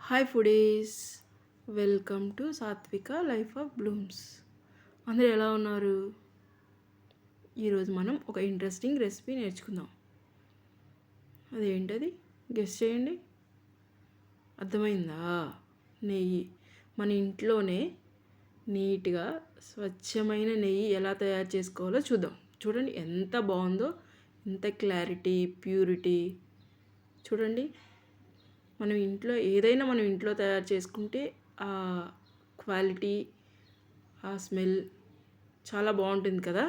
Hi foodies, welcome to సాత్విక life of Bloom's. అందరూ ఎలా ఉన్నారు? ఈరోజు మనం ఒక ఇంట్రెస్టింగ్ రెసిపీ నేర్చుకుందాం. అదేంటది గెస్ చేయండి. అర్థమైందా? నెయ్యి. మన ఇంట్లోనే నీట్గా స్వచ్ఛమైన నెయ్యి ఎలా తయారు చేసుకోవాలో చూద్దాం. చూడండి ఎంత బాగుందో, ఎంత క్లారిటీ, ప్యూరిటీ. చూడండి, మనం ఇంట్లో తయారు చేసుకుంటే ఆ క్వాలిటీ, ఆ స్మెల్ చాలా బాగుంటుంది కదా.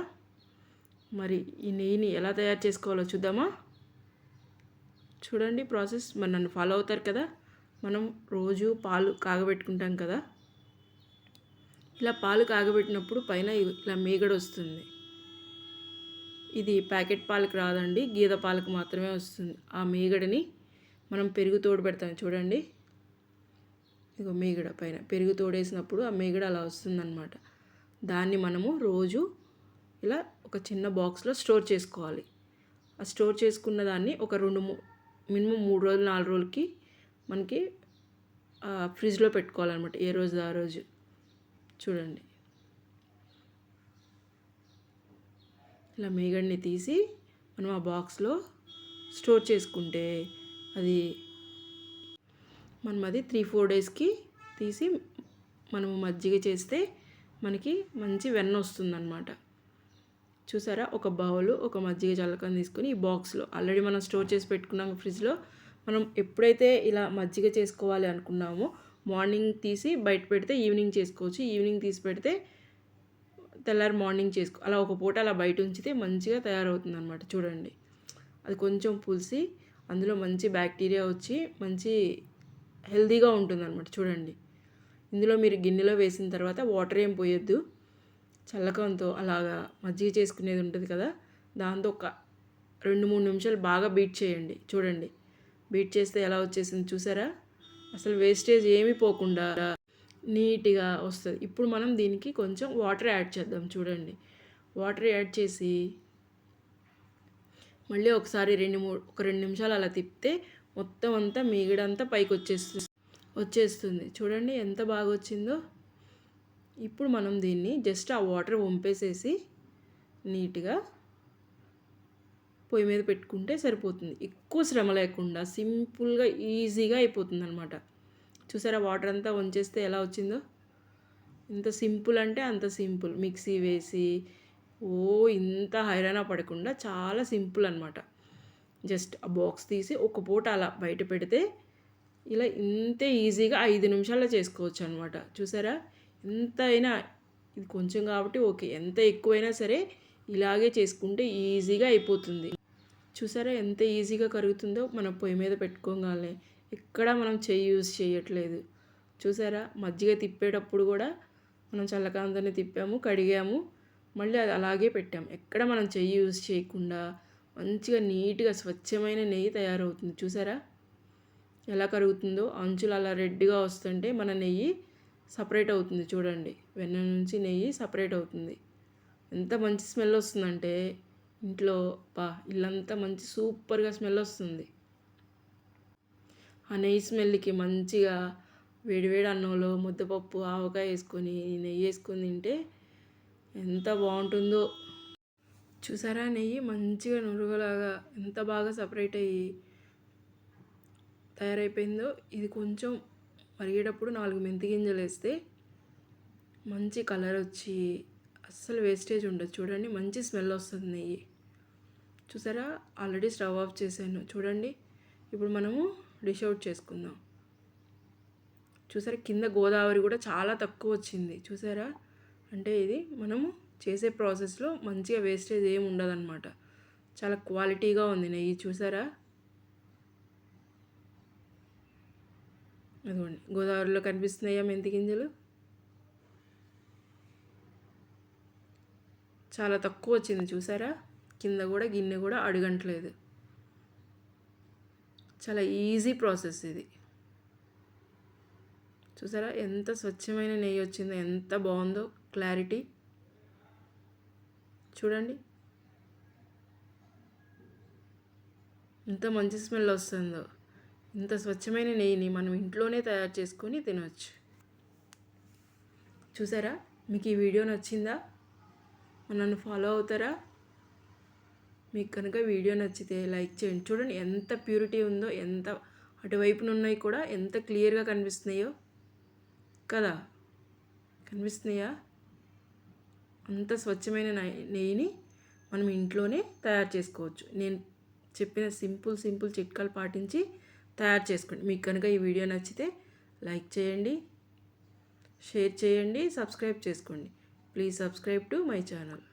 మరి ఈ నెయ్యిని ఎలా తయారు చేసుకోవాలో చూద్దామా? చూడండి ప్రాసెస్. మరి నన్ను ఫాలో అవుతారు కదా. మనం రోజు పాలు కాగబెట్టుకుంటాం కదా. ఇలా పాలు కాగబెట్టినప్పుడు పైన ఇలా మీగడ వస్తుంది. ఇది ప్యాకెట్ పాలకు రాదండి, గేదె పాలకు మాత్రమే వస్తుంది. ఆ మీగడని మనం పెరుగు తోడు పెడతాం చూడండి. ఇగో మీగడ పైన పెరుగు తోడేసినప్పుడు ఆ మీగడ అలా వస్తుందన్నమాట. దాన్ని మనము రోజు ఇలా ఒక చిన్న బాక్స్లో స్టోర్ చేసుకోవాలి. ఆ స్టోర్ చేసుకున్న దాన్ని ఒక మినిమం 3 రోజులు 4 రోజులకి మనకి ఫ్రిడ్జ్లో పెట్టుకోవాలన్నమాట. ఏ రోజు ఆ రోజు. చూడండి, ఇలా మీగడని తీసి మనం ఆ బాక్స్లో స్టోర్ చేసుకుంటే మనం అది 3-4 డేస్కి తీసి మనము మజ్జిగ చేస్తే మనకి మంచి వెన్న వస్తుందన్నమాట. చూసారా, ఒక బౌలు ఒక మజ్జిగ చల్లకని తీసుకొని ఈ బాక్స్లో ఆల్రెడీ మనం స్టోర్ చేసి పెట్టుకున్నాము ఫ్రిడ్జ్లో. మనం ఎప్పుడైతే ఇలా మజ్జిగ చేసుకోవాలి అనుకున్నామో మార్నింగ్ తీసి బయట పెడితే ఈవినింగ్ చేసుకోవచ్చు. ఈవినింగ్ తీసి పెడితే తెల్లారి మార్నింగ్ అలా ఒక పూట అలా బయట ఉంచితే మంచిగా తయారవుతుంది అనమాట. చూడండి, అది కొంచెం పులిసి అందులో మంచి బ్యాక్టీరియా వచ్చి మంచి హెల్తీగా ఉంటుందన్నమాట. చూడండి, ఇందులో మీరు గిన్నెలో వేసిన తర్వాత వాటర్ ఏం పోయొద్దు. చల్లకంతో అలాగా మజ్జిగ చేసుకునేది ఉంటుంది కదా, దాంతో ఒక 2-3 నిమిషాలు బాగా బీట్ చేయండి. చూడండి, బీట్ చేస్తే ఎలా వచ్చేసింది చూసారా. అసలు వేస్టేజ్ ఏమీ పోకుండా నీట్గా వస్తుంది. ఇప్పుడు మనం దీనికి కొంచెం వాటర్ యాడ్ చేద్దాం. చూడండి, వాటర్ యాడ్ చేసి మళ్ళీ ఒకసారి ఒక 2 నిమిషాలు అలా తిప్పితే మొత్తం అంతా మీగడంతా పైకి వచ్చేస్తుంది. చూడండి ఎంత బాగా వచ్చిందో. ఇప్పుడు మనం దీన్ని జస్ట్ ఆ వాటర్ వంపేసేసి నీట్గా పొయ్యి మీద పెట్టుకుంటే సరిపోతుంది. ఎక్కువ శ్రమ లేకుండా సింపుల్గా ఈజీగా అయిపోతుంది అనమాట. చూసారా, వాటర్ అంతా వంచేస్తే ఎలా వచ్చిందో. ఇంత సింపుల్ అంటే అంత సింపుల్. మిక్సీ వేసి ఇంత హైరాణ పడకుండా చాలా సింపుల్ అనమాట. జస్ట్ ఆ బాక్స్ తీసి ఒక పూట అలా బయట పెడితే ఇలా ఇంతే ఈజీగా 5 నిమిషాల్లో చేసుకోవచ్చు అనమాట. చూసారా, ఎంత అయినా ఇది కొంచెం కాబట్టి ఓకే, ఎంత ఎక్కువైనా సరే ఇలాగే చేసుకుంటే ఈజీగా అయిపోతుంది. చూసారా ఎంత ఈజీగా కరుగుతుందో. మనం పొయ్యి మీద పెట్టుకోగానే ఎక్కడ మనం యూజ్ చేయట్లేదు. చూసారా, మజ్జిగ తిప్పేటప్పుడు కూడా మనం చల్లకాంతోనే తిప్పాము, కడిగాము, మళ్ళీ అది అలాగే పెట్టాము. ఎక్కడ మనం యూజ్ చేయకుండా మంచిగా నీట్గా స్వచ్ఛమైన నెయ్యి తయారవుతుంది. చూసారా ఎలా కరుగుతుందో. అంచులు అలా రెడ్గా వస్తుంటే మన నెయ్యి సపరేట్ అవుతుంది. చూడండి, వెన్న నుంచి నెయ్యి సపరేట్ అవుతుంది. ఎంత మంచి స్మెల్ వస్తుందంటే ఇంట్లో ఇల్లంతా మంచి సూపర్గా స్మెల్ వస్తుంది. ఆ నెయ్యి స్మెల్కి మంచిగా వేడివేడి అన్నంలో ముద్దపప్పు ఆవకాయ వేసుకొని నెయ్యి వేసుకొని తింటే ఎంత బాగుంటుందో. చూసారా, నెయ్యి మంచిగా నురుగులాగా ఎంత బాగా సపరేట్ అయ్యి తయారైపోయిందో. ఇది కొంచెం మరిగేటప్పుడు 4 మెంతి గింజలు వేస్తే మంచి కలర్ వచ్చి అస్సలు వేస్టేజ్ ఉండదు. చూడండి, మంచి స్మెల్ వస్తుంది నెయ్యి. చూసారా, ఆల్రెడీ స్టవ్ ఆఫ్ చేశాను. చూడండి, ఇప్పుడు మనము డిష్ అవుట్ చేసుకుందాం. చూసారా, కింద గోదావరి కూడా చాలా తక్కువ వచ్చింది. చూసారా, అంటే ఇది మనము చేసే ప్రాసెస్లో మంచిగా వేస్టేజ్ ఏమి ఉండదన్నమాట. చాలా క్వాలిటీగా ఉంది నెయ్యి. చూసారా, అదిగోండి గోదావరిలో కనిపిస్తున్నాయా మెంతి గింజలు. చాలా తక్కువ వచ్చింది. చూసారా, కింద కూడా గిన్నె కూడా అడుగంటలేదు. చాలా ఈజీ ప్రాసెస్ ఇది. చూసారా ఎంత స్వచ్ఛమైన నెయ్యి వచ్చిందో, ఎంత బాగుందో క్లారిటీ. చూడండి ఎంత మంచి స్మెల్ వస్తుందో. ఇంత స్వచ్ఛమైన నెయ్యిని మనం ఇంట్లోనే తయారు చేసుకొని తినవచ్చు. చూసారా? మీకు ఈ వీడియో నచ్చిందా? నన్ను ఫాలో అవుతారా? మీకు కనుక వీడియో నచ్చితే లైక్ చేయండి. చూడండి ఎంత ప్యూరిటీ ఉందో, ఎంత అటువైపున ఉన్నాయి కూడా ఎంత క్లియర్గా కనిపిస్తున్నాయో కదా. కనిపిస్తున్నాయా? అంత స్వచ్ఛమైన నెయ్యిని మనం ఇంట్లోనే తయారు చేసుకోవచ్చు. నేను చెప్పిన సింపుల్ చిట్కాలు పాటించి తయారు చేసుకోండి. మీకు కనుక ఈ వీడియో నచ్చితే లైక్ చేయండి, షేర్ చేయండి, సబ్స్క్రైబ్ చేసుకోండి. Please subscribe to my channel.